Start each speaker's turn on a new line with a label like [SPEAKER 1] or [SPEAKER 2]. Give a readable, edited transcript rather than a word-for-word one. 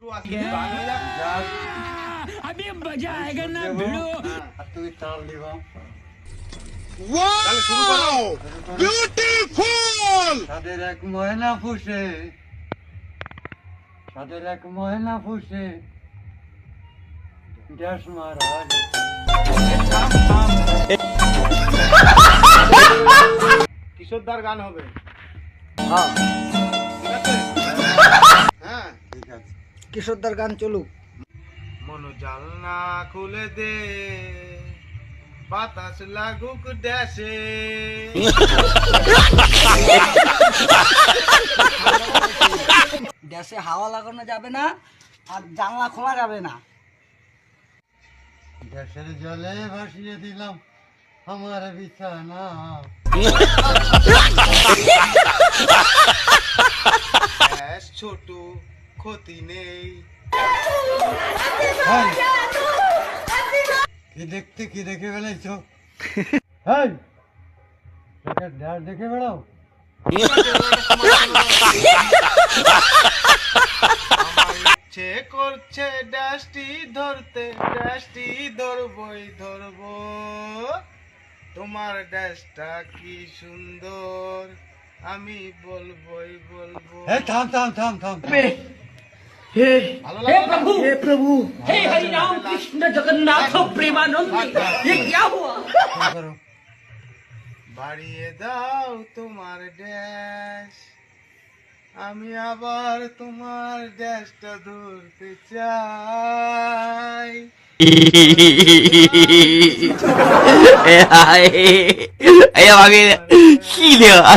[SPEAKER 1] अभी मजा आएगा ना भिड़ो।
[SPEAKER 2] তুই তাল দিবা
[SPEAKER 3] Wow! Beautiful!
[SPEAKER 2] তাদের এক ময়না ফুসে তাদের এক ময়না ফুসে গ্যাস মারা
[SPEAKER 4] কিশোরদার গান হবে।
[SPEAKER 2] হ্যাঁ
[SPEAKER 4] ঠিক আছে? হ্যাঁ,
[SPEAKER 2] ঠিক আছে
[SPEAKER 5] কিশোরদার গান চলুক।
[SPEAKER 4] মনো জানলা খুলে দে, বাতাস লাগুক ড্যাশে।
[SPEAKER 5] গ্যাসে হাওয়া লাগানো যাবে না আর জানলা খোলা যাবে না।
[SPEAKER 2] গ্যাসের জলে ভাসিয়ে দিলাম আমার বিছানা
[SPEAKER 4] গ্যাস ছোট, ক্ষতি নেই।
[SPEAKER 2] হেই, কি দেখে বেড়াইছো? হেই, এটা ড্যাশ দেখে বেড়াও?
[SPEAKER 4] আমার ইচ্ছে করছে ড্যাশটি ধরতে, ড্যাশটি ধরবই ধরবো। তোমার ড্যাশটা কি সুন্দর, আমি বলবই বলবো।
[SPEAKER 2] এই থাম থাম থাম থাম
[SPEAKER 4] ভালো লাগলো না?
[SPEAKER 5] हे प्रभु
[SPEAKER 1] हे हरि राम कृष्ण जगन्नाथ प्रेमानंद, ये क्या हुआ?
[SPEAKER 2] ফোন করো।
[SPEAKER 4] বাড়িয়ে দাও তোমার ড্যাশ, আমি আবার তোমার ড্যাশটা ধরতে চাই।
[SPEAKER 3] 哎呀妈逼的，细的啊！